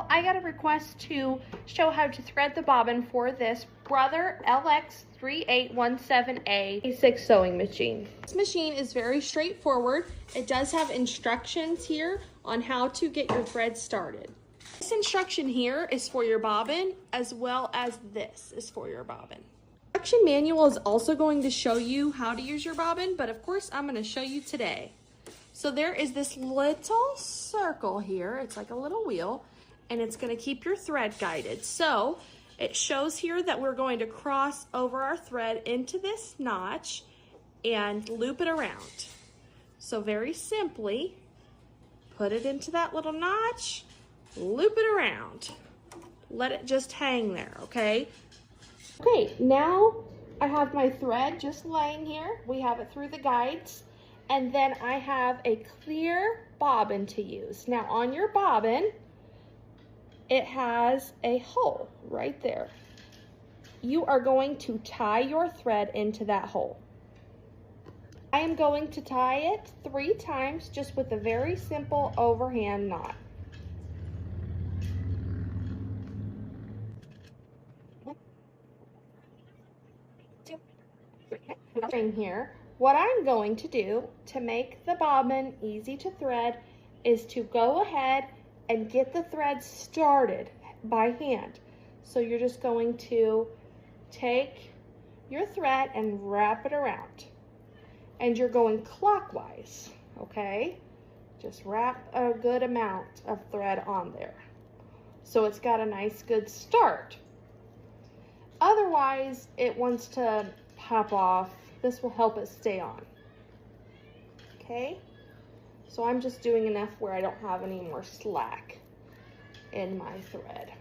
Well, I got a request to show how to thread the bobbin for this Brother LX3817A A6 sewing machine. This machine is very straightforward. It does have instructions here on how to get your thread started. This instruction here is for your bobbin, as well as this is for your bobbin. The instruction manual is also going to show you how to use your bobbin, but of course I'm going to show you today. So there is this little circle here. It's like a little wheel, and it's going to keep your thread guided. So it shows here that we're going to cross over our thread into this notch and loop it around. So very simply, put it into that little notch, loop it around. Let it just hang there, okay? Okay, now I have my thread just laying here. We have it through the guides. And then I have a clear bobbin to use. Now on your bobbin, it has a hole right there. You are going to tie your thread into that hole. I am going to tie it 3 times just with a very simple overhand knot. Here. What I'm going to do to make the bobbin easy to thread is to go ahead and get the thread started by hand. So you're just going to take your thread and wrap it around. And you're going clockwise, okay? Just wrap a good amount of thread on there. So it's got a nice good start. Otherwise, it wants to pop off. This will help it stay on. Okay? So I'm just doing enough where I don't have any more slack in my thread.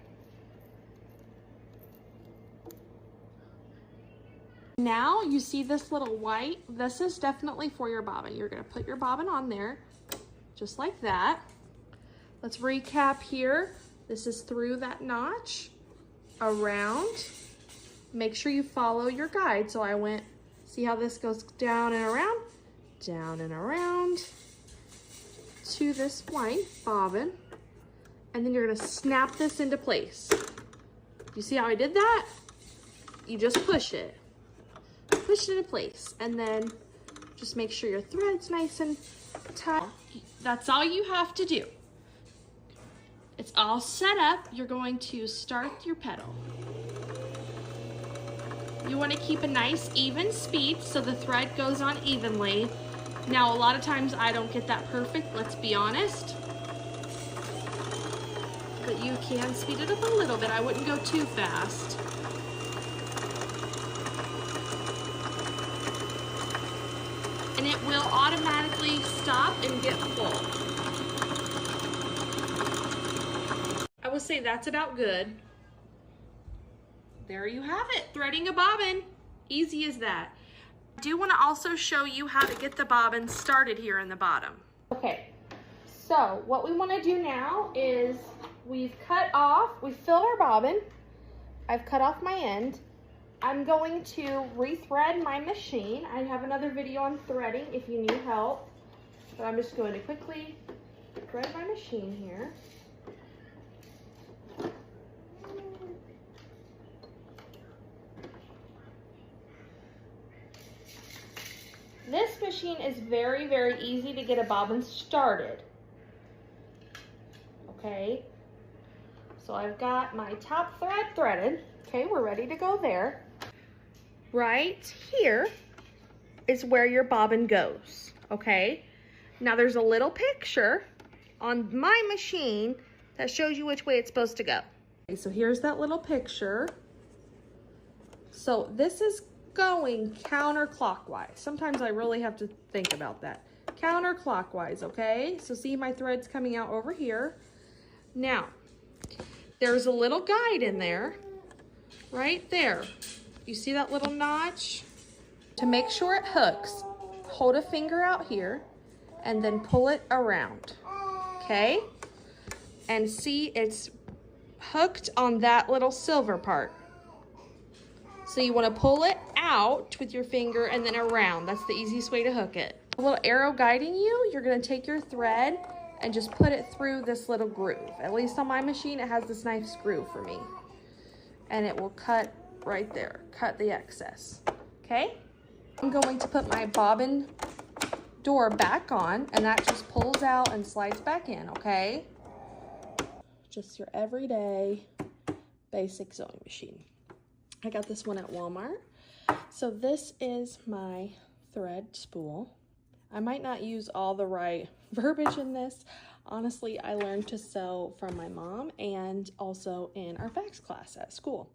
Now you see this little white, this is definitely for your bobbin. You're gonna put your bobbin on there, just like that. Let's recap here. This is through that notch, around. Make sure you follow your guide. So I went, see how this goes down and around to this white bobbin, and then you're gonna snap this into place. You see how I did that? You just push it into place, and then just make sure your thread's nice and tight. That's all you have to do. It's all set up. You're going to start your pedal. You want to keep a nice even speed so the thread goes on evenly. Now a lot of times I don't get that perfect, let's be honest. But you can speed it up a little bit. I wouldn't go too fast. And it will automatically stop and get full. I would say that's about good. There you have it, threading a bobbin. Easy as that. I do want to also show you how to get the bobbin started here in the bottom. Okay, so what we want to do now is we filled our bobbin. I've cut off my end. I'm going to rethread my machine. I have another video on threading if you need help, but I'm just going to quickly thread my machine here. This machine is very, very easy to get a bobbin started. Okay, so I've got my top thread threaded. Okay, we're ready to go there. Right here is where your bobbin goes, okay? Now there's a little picture on my machine that shows you which way it's supposed to go. Okay, so here's that little picture. So this is going counterclockwise. Sometimes I really have to think about that. Counterclockwise, okay? So see my threads coming out over here. Now, there's a little guide in there, right there. You see that little notch? To make sure it hooks, hold a finger out here and then pull it around, okay? And see it's hooked on that little silver part. So you want to pull it out with your finger and then around. That's the easiest way to hook it. A little arrow guiding you. You're going to take your thread and just put it through this little groove. At least on my machine, it has this nice groove for me. And it will cut right there, cut the excess, okay? I'm going to put my bobbin door back on, and that just pulls out and slides back in, okay? Just your everyday basic sewing machine. I got this one at Walmart. So this is my thread spool. I might not use all the right verbiage in this. Honestly, I learned to sew from my mom and also in our FACS class at school.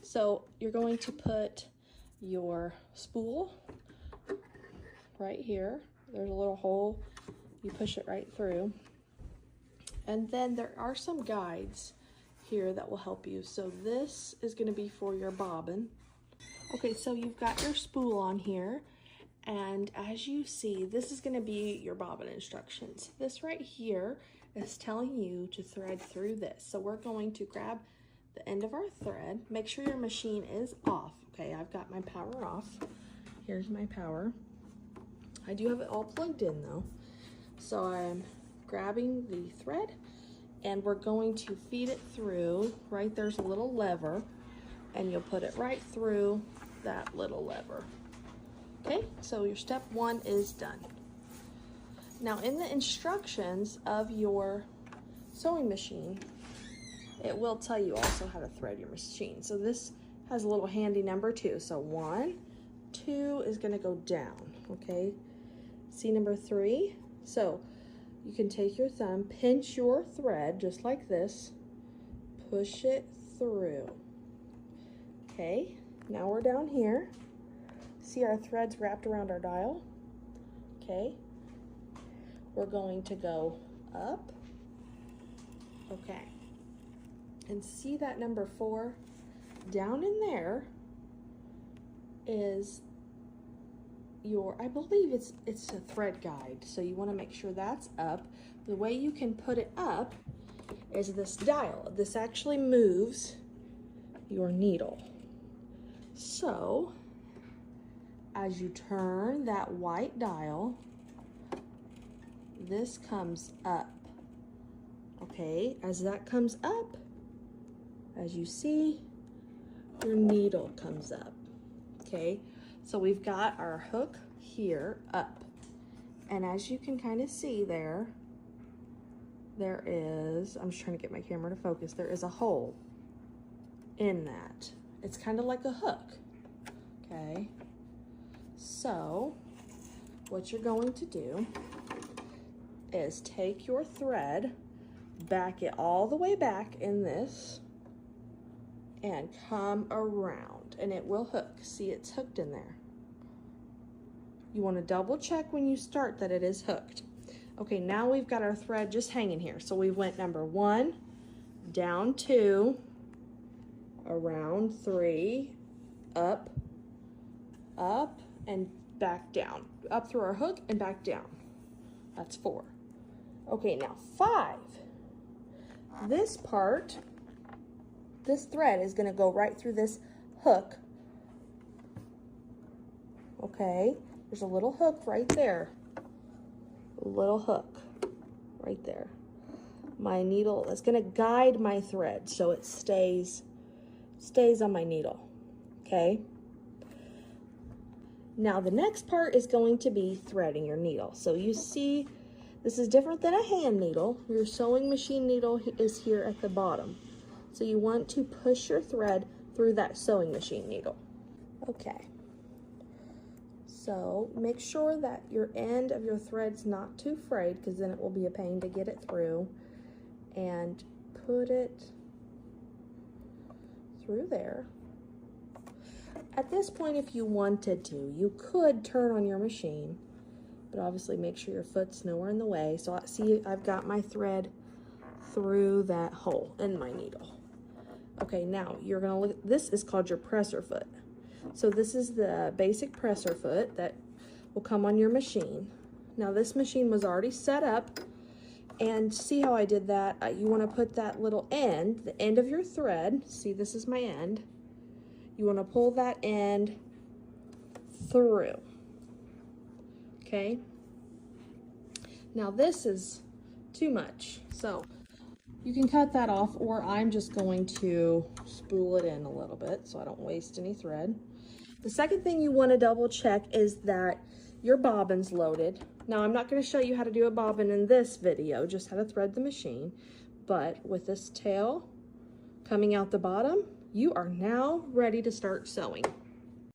So you're going to put your spool right here. There's a little hole. You push it right through. And then there are some guides here that will help you. So this is going to be for your bobbin. Okay, so you've got your spool on here. And as you see, this is going to be your bobbin instructions. This right here is telling you to thread through this. So we're going to grab the end of our thread. Make sure your machine is off. Okay, I've got my power off. Here's my power. I do have it all plugged in though. So I'm grabbing the thread and we're going to feed it through. Right there's a little lever and you'll put it right through that little lever. Okay, so your step one is done. Now in the instructions of your sewing machine, it will tell you also how to thread your machine. So this has a little handy number 2. So 1, 2 is gonna go down, okay? See number 3? So you can take your thumb, pinch your thread just like this, push it through. Okay, now we're down here. See our threads wrapped around our dial? Okay, we're going to go up. Okay, and see that number 4? Down in there is your, I believe it's a thread guide, so you want to make sure that's up. The way you can put it up is this dial. This actually moves your needle. So as you turn that white dial, this comes up. Okay, as that comes up, as you see, your needle comes up. Okay, so we've got our hook here up, and as you can kind of see there is, I'm just trying to get my camera to focus, there is a hole in that. It's kind of like a hook. Okay, so what you're going to do is take your thread, back it all the way back in this, and come around, and it will hook. See, it's hooked in there. You want to double check when you start that it is hooked. Okay, now we've got our thread just hanging here. So we went number 1, down 2, around 3, up, up, and back down. Up through our hook and back down. That's 4. Okay, now 5. This part, this thread is going to go right through this hook. Okay, there's a little hook right there. A little hook right there. My needle is going to guide my thread so it stays on my needle. Okay. Now the next part is going to be threading your needle. So you see, this is different than a hand needle. Your sewing machine needle is here at the bottom. So you want to push your thread through that sewing machine needle. Okay. So make sure that your end of your thread's not too frayed, because then it will be a pain to get it through. And put it through there. At this point, if you wanted to, you could turn on your machine, but obviously make sure your foot's nowhere in the way. So see, I've got my thread through that hole in my needle. Okay, now you're gonna look, this is called your presser foot. So this is the basic presser foot that will come on your machine. Now this machine was already set up, and see how I did that? You wanna put that little end, the end of your thread, see this is my end, you wanna pull that end through, okay? Now this is too much. So you can cut that off, or I'm just going to spool it in a little bit so I don't waste any thread. The second thing you want to double check is that your bobbin's loaded. Now I'm not going to show you how to do a bobbin in this video, just how to thread the machine, but with this tail coming out the bottom, you are now ready to start sewing.